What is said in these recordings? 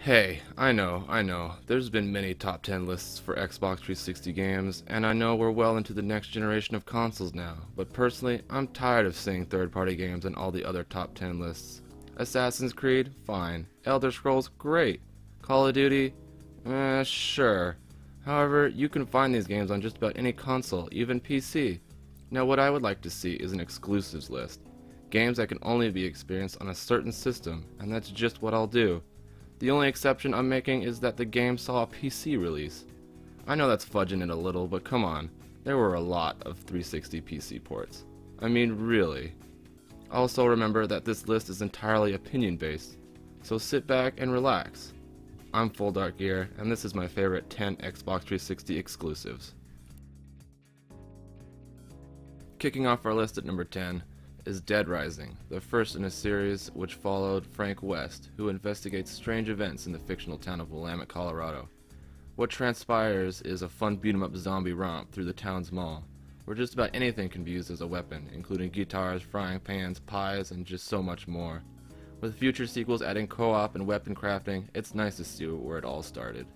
Hey, I know, there's been many top 10 lists for Xbox 360 games, and I know we're well into the next generation of consoles now, but personally, I'm tired of seeing third-party games on all the other top 10 lists. Assassin's Creed? Fine. Elder Scrolls? Great. Call of Duty? Sure. However, you can find these games on just about any console, even PC. Now what I would like to see is an exclusives list. Games that can only be experienced on a certain system, and that's just what I'll do. The only exception I'm making is that the game saw a PC release. I know that's fudging it a little, but come on, there were a lot of 360 PC ports. I mean, really. Also remember that this list is entirely opinion-based, so sit back and relax. I'm FullDarkGear, and this is my favorite 10 Xbox 360 exclusives. Kicking off our list at number 10 is Dead Rising, the first in a series which followed Frank West, who investigates strange events in the fictional town of Willamette, Colorado. What transpires is a fun beat-em-up zombie romp through the town's mall, where just about anything can be used as a weapon, including guitars, frying pans, pies, and just so much more. With future sequels adding co-op and weapon crafting, it's nice to see where it all started.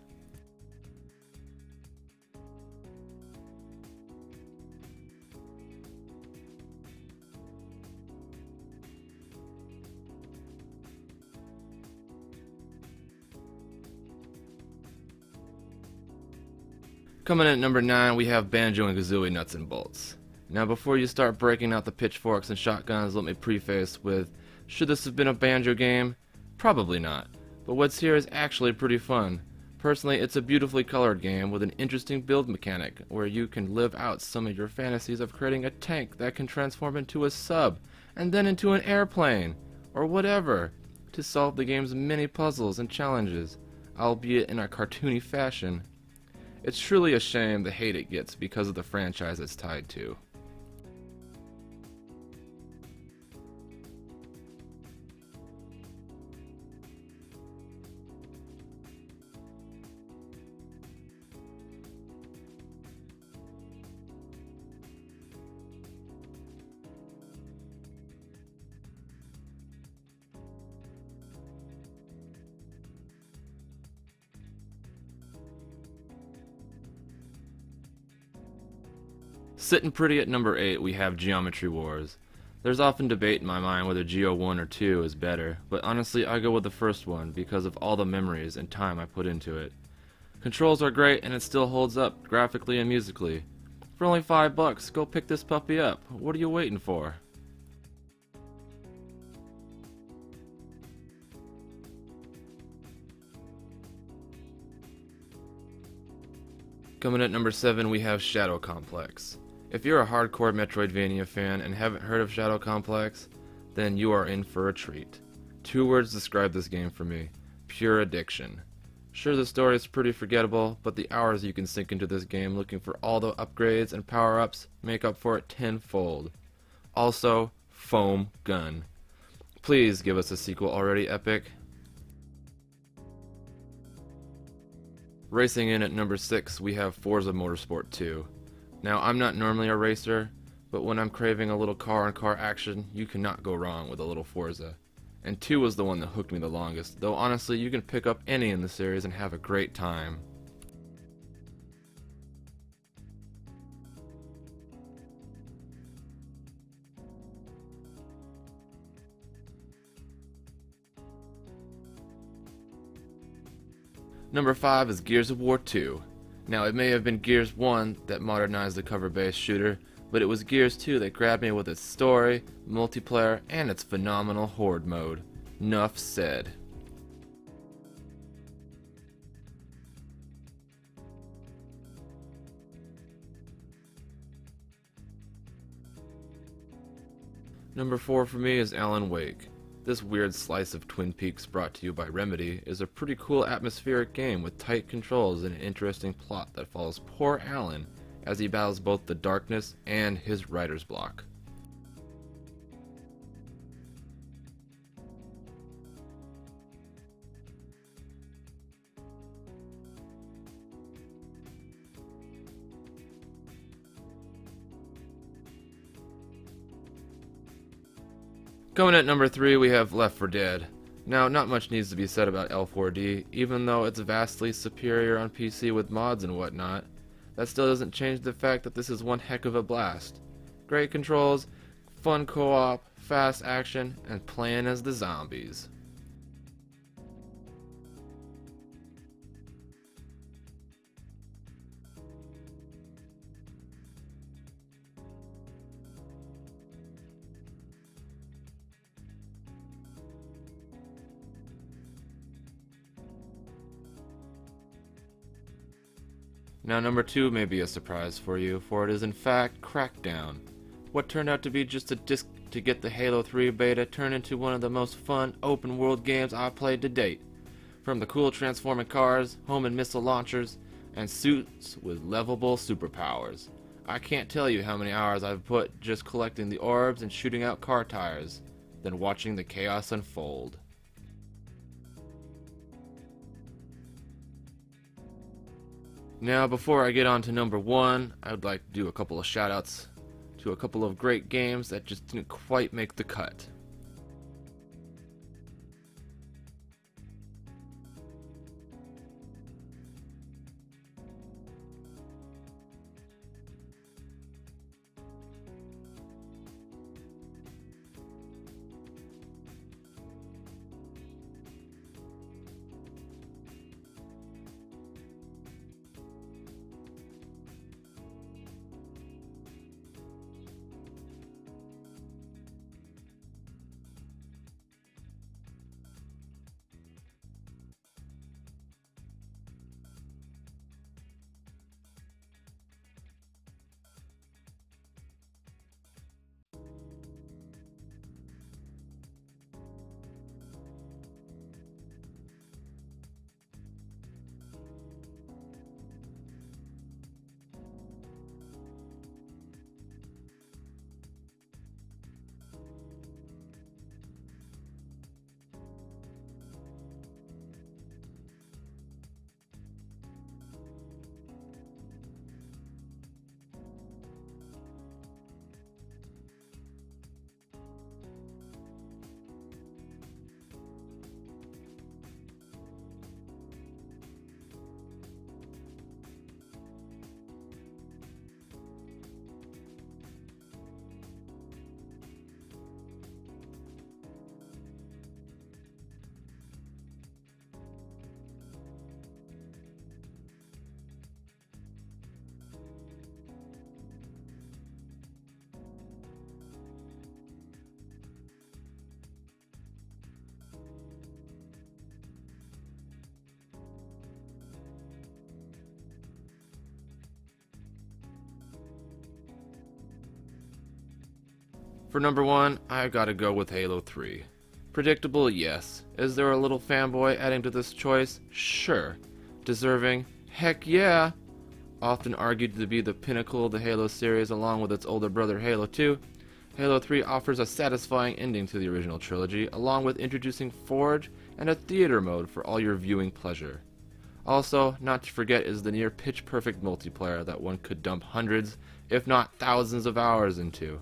Coming in at number 9, we have Banjo and Kazooie Nuts and Bolts. Now before you start breaking out the pitchforks and shotguns, let me preface with, should this have been a Banjo game? Probably not, but what's here is actually pretty fun. Personally, it's a beautifully colored game with an interesting build mechanic, where you can live out some of your fantasies of creating a tank that can transform into a sub, and then into an airplane, or whatever, to solve the game's many puzzles and challenges, albeit in a cartoony fashion. It's truly a shame the hate it gets because of the franchise it's tied to. Sitting pretty at number 8, we have Geometry Wars. There's often debate in my mind whether Geo 1 or 2 is better, but honestly I go with the first one because of all the memories and time I put into it. Controls are great and it still holds up graphically and musically. For only $5, go pick this puppy up. What are you waiting for? Coming at number 7, we have Shadow Complex. If you're a hardcore Metroidvania fan and haven't heard of Shadow Complex, then you are in for a treat. 2 words describe this game for me: pure addiction. Sure, the story is pretty forgettable, but the hours you can sink into this game looking for all the upgrades and power-ups make up for it tenfold. Also, foam gun. Please give us a sequel already, Epic. Racing in at number 6, we have Forza Motorsport 2. Now, I'm not normally a racer, but when I'm craving a little car-on-car action, you cannot go wrong with a little Forza. And 2 was the one that hooked me the longest, though honestly, you can pick up any in the series and have a great time. Number 5 is Gears of War 2. Now, it may have been Gears 1 that modernized the cover-based shooter, but it was Gears 2 that grabbed me with its story, multiplayer, and its phenomenal horde mode. Nuff said. Number 4 for me is Alan Wake. This weird slice of Twin Peaks brought to you by Remedy is a pretty cool atmospheric game with tight controls and an interesting plot that follows poor Alan as he battles both the darkness and his writer's block. Coming at number 3, we have Left 4 Dead. Now, not much needs to be said about L4D, even though it's vastly superior on PC with mods and whatnot. That still doesn't change the fact that this is one heck of a blast. Great controls, fun co-op, fast action, and playing as the zombies. Now number 2 may be a surprise for you, for it is in fact Crackdown. What turned out to be just a disc to get the Halo 3 beta turned into one of the most fun open world games I've played to date. From the cool transforming cars, home and missile launchers, and suits with levelable superpowers. I can't tell you how many hours I've put just collecting the orbs and shooting out car tires, then watching the chaos unfold. Now, before I get on to number 1, I would like to do a couple of shoutouts to a couple of great games that just didn't quite make the cut. For number 1, I gotta go with Halo 3. Predictable, yes. Is there a little fanboy adding to this choice? Sure. Deserving? Heck yeah! Often argued to be the pinnacle of the Halo series along with its older brother Halo 2, Halo 3 offers a satisfying ending to the original trilogy, along with introducing Forge and a theater mode for all your viewing pleasure. Also, not to forget is the near pitch-perfect multiplayer that one could dump hundreds, if not thousands of hours into.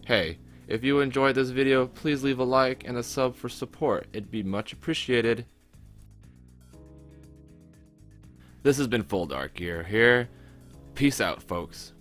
Hey, if you enjoyed this video, please leave a like and a sub for support. It'd be much appreciated. This has been FullDarkGear here. Peace out, folks.